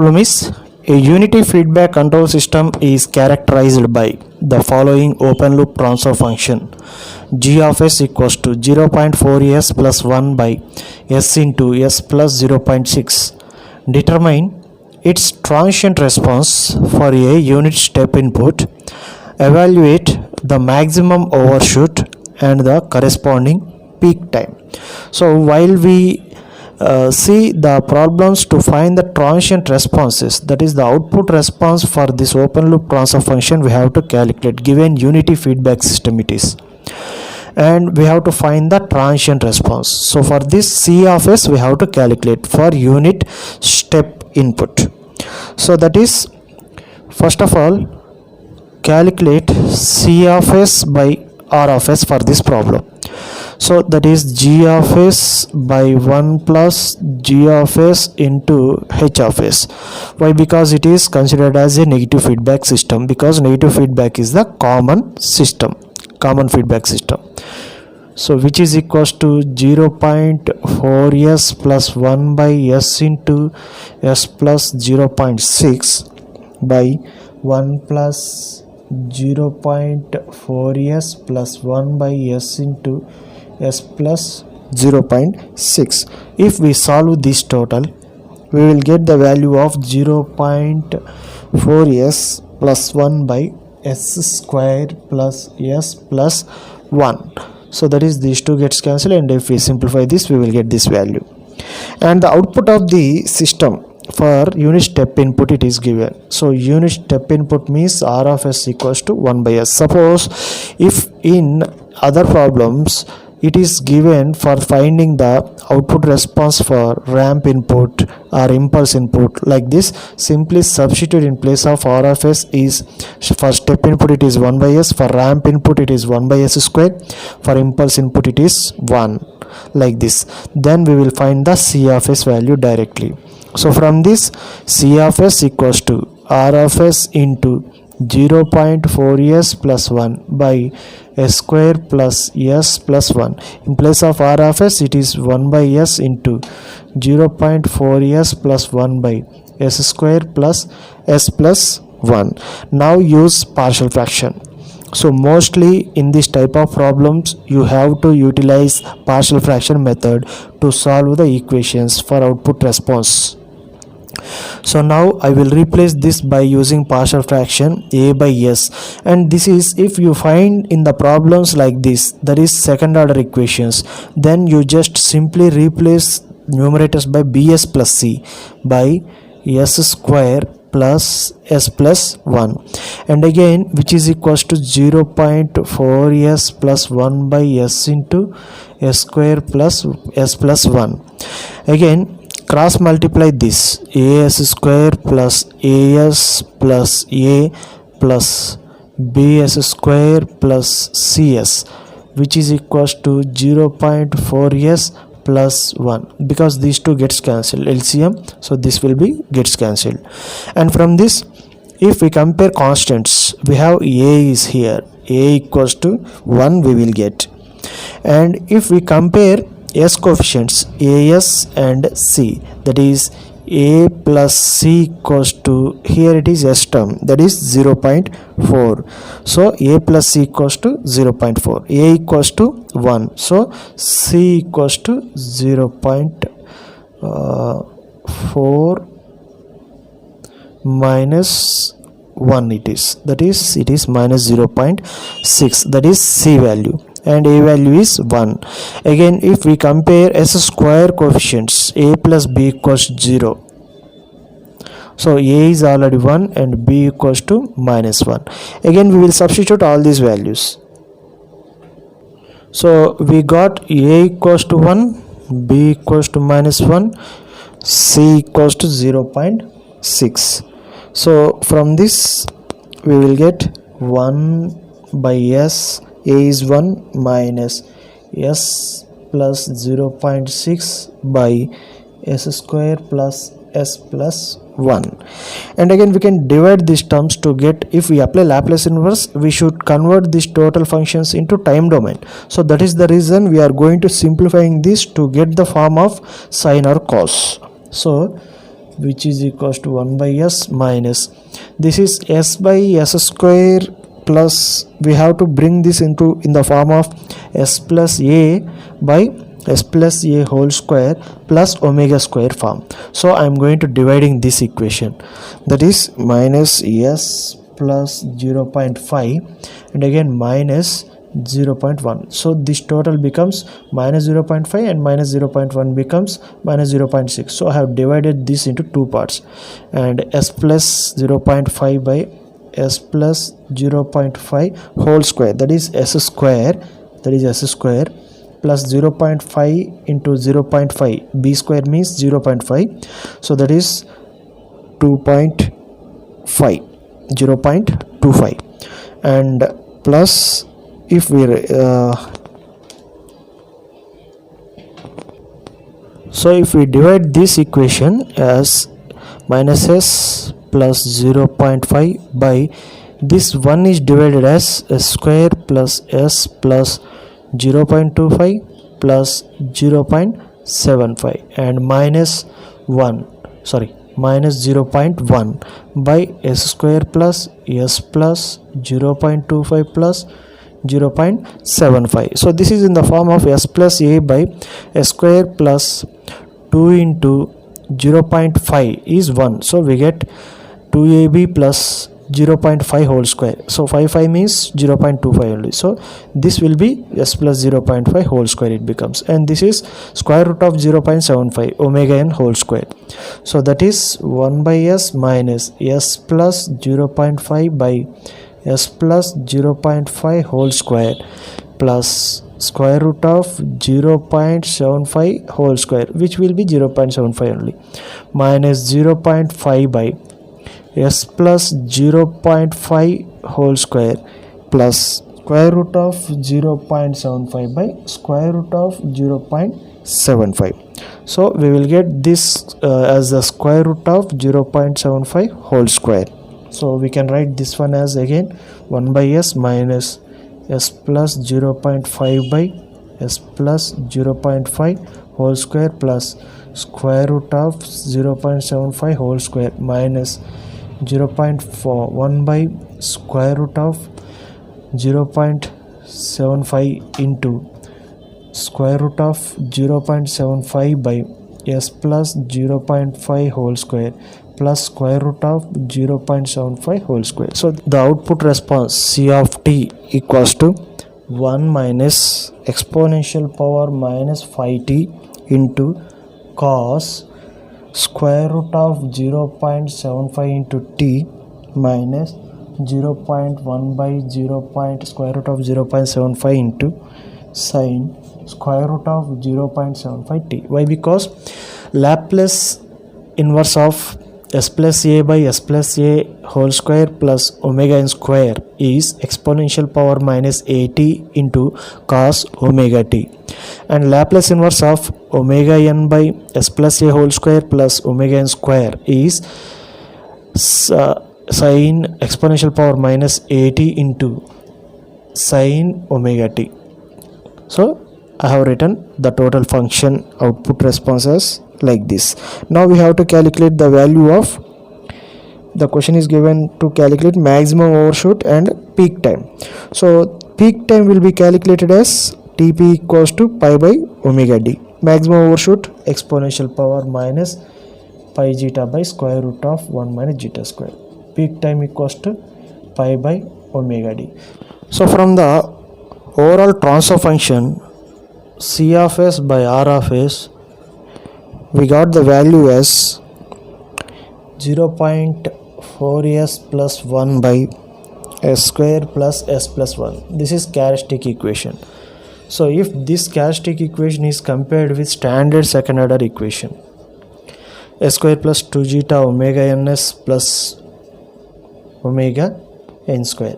problem is a unity feedback control system is characterized by the following open loop transfer function g of s equals to 0.4s plus 1 by s into s plus 0.6. Determine its transient response for a unit step input. Evaluate the maximum overshoot and the corresponding peak time. So while we see the problems to find the transient responses, that is the output response for this open loop transfer function, we have to calculate given unity feedback system it is, and we have to find the transient response. So for this c of s we have to calculate for unit step input. So that is, first of all, calculate c of s by r of s for this problem. So that is g of s by 1 plus g of s into h of s. Why? Because it is considered as a negative feedback system, because negative feedback is the common feedback system. So which is equals to 0.4s plus 1 by s into s plus 0.6 by 1 plus 0.4s plus 1 by s into s plus 0.6. If we solve this total, we will get the value of 0.4s plus 1 by s square plus s plus 1. So that is, these two gets cancelled, and if we simplify this, we will get this value. And the output of the system for unit step input it is given. So unit step input means r of s equals to 1 by s. Suppose if in other problems it is given for finding the output response for ramp input or impulse input, like this, simply substitute in place of r of s is, for step input it is 1 by s, for ramp input it is 1 by s square, for impulse input it is 1, like this. Then we will find the c of s value directly. So from this, c of s equals to r of s into 0.4s plus 1 by s square plus s plus 1. In place of r of s it is 1 by s into 0.4s plus 1 by s square plus s plus 1. Now use partial fraction. So mostly in this type of problems you have to utilize partial fraction method to solve the equations for output response. So now I will replace this by using partial fraction a by s, and this is if you find in the problems like this, that is second order equations, then you just simply replace numerators by bs plus c by s square plus s plus 1, and again which is equals to 0.4s plus 1 by s into s square plus s plus 1. Again cross multiply this, as square plus as plus a plus bs square plus cs, which is equals to 0.4s plus 1, because these two gets cancelled LCM, so this will be gets cancelled. And from this, if we compare constants, we have a is here, a equals to 1 we will get, and if we compare s coefficients as and c, that is a plus c equals to, here it is s term, that is 0.4. So a plus c equals to 0.4, a equals to 1, so c equals to 0.4 minus 1 it is, that is it is minus 0.6, that is c value, and a value is 1. Again if we compare s square coefficients, a plus b equals 0, so a is already 1 and b equals to minus 1. Again we will substitute all these values. So we got a equals to 1, b equals to minus 1, c equals to 0.6. So from this we will get 1 by s, a is 1 minus s plus 0.6 by s square plus s plus 1. And again we can divide these terms to get, if we apply Laplace inverse, we should convert these total functions into time domain. So that is the reason we are going to simplifying this to get the form of sine or cos. So which is equals to 1 by s minus this is s by s square plus we have to bring this into in the form of s plus a by s plus a whole square plus omega square form. So I am going to dividing this equation, that is minus s plus 0.5 and again minus 0.1. so this total becomes minus 0.5 and minus 0.1 becomes minus 0.6. so I have divided this into two parts, and s plus 0.5 by s plus 0.5 whole square, that is s square plus 0.5 into 0.5, b square means 0.5, so that is 0.25, and plus if we so if we divide this equation as minus s plus 0.5 by this one is divided as s square plus s plus 0.25 plus 0.75 and minus 0.1 by s square plus s plus 0.25 plus 0.75. so this is in the form of s plus a by s square plus 2 into 0.5 is 1, so we get 2ab plus 0.5 whole square, so 5 means 0.25 only, so this will be s plus 0.5 whole square it becomes, and this is square root of 0.75 omega n whole square, so that is 1 by s minus s plus 0.5 by s plus 0.5 whole square plus square root of 0.75 whole square, which will be 0.75 only, minus 0.5 by s plus 0.5 whole square plus square root of 0.75 by square root of 0.75. so we will get this as the square root of 0.75 whole square. So we can write this one as again 1 by s minus s plus 0.5 by s plus 0.5 whole square plus square root of 0.75 whole square minus 0.1 by square root of 0.75 into square root of 0.75 by s plus 0.5 whole square plus square root of 0.75 whole square. So the output response C of t equals to 1 minus exponential power minus 5t into cos square root of 0.75 into t minus 0.1 by square root of 0.75 into sine square root of 0.75 t. Why? Because Laplace inverse of s plus a by s plus a whole square plus omega n square is exponential power minus at into cos omega t, and Laplace inverse of omega n by s plus a whole square plus omega n square is sine exponential power minus at into sine omega t. So I have written the total function output responses like this. Now we have to calculate the value of, the question is given to calculate maximum overshoot and peak time. So peak time will be calculated as Tp equals to pi by omega d. Maximum overshoot exponential power minus pi zeta by square root of 1 minus zeta square. Peak time equals to pi by omega d. So from the overall transfer function C of s by r of s, we got the value as 0.4s plus 1 by s square plus s plus 1. This is characteristic equation. So if this characteristic equation is compared with standard second order equation, s square plus 2 zeta omega ns plus omega n square,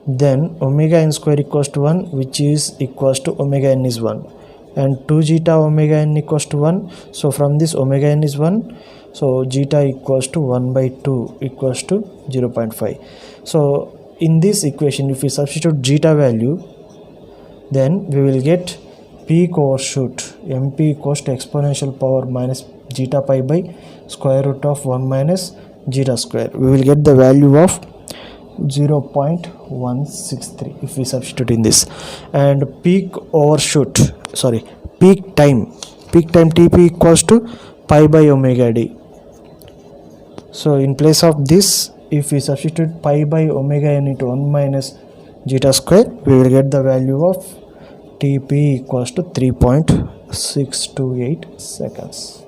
then omega n square equals to 1, which is equals to omega n is 1, and 2 zeta omega n equals to 1. So from this omega n is 1, so zeta equals to 1 by 2 equals to 0.5. So in this equation, if we substitute zeta value, then we will get peak overshoot mp equals to exponential power minus zeta pi by square root of 1 minus zeta square. We will get the value of 0.163 if we substitute in this. And peak time TP equals to pi by omega d. So in place of this, if we substitute pi by omega n into 1 minus zeta square, we will get the value of TP equals to 3.628 seconds.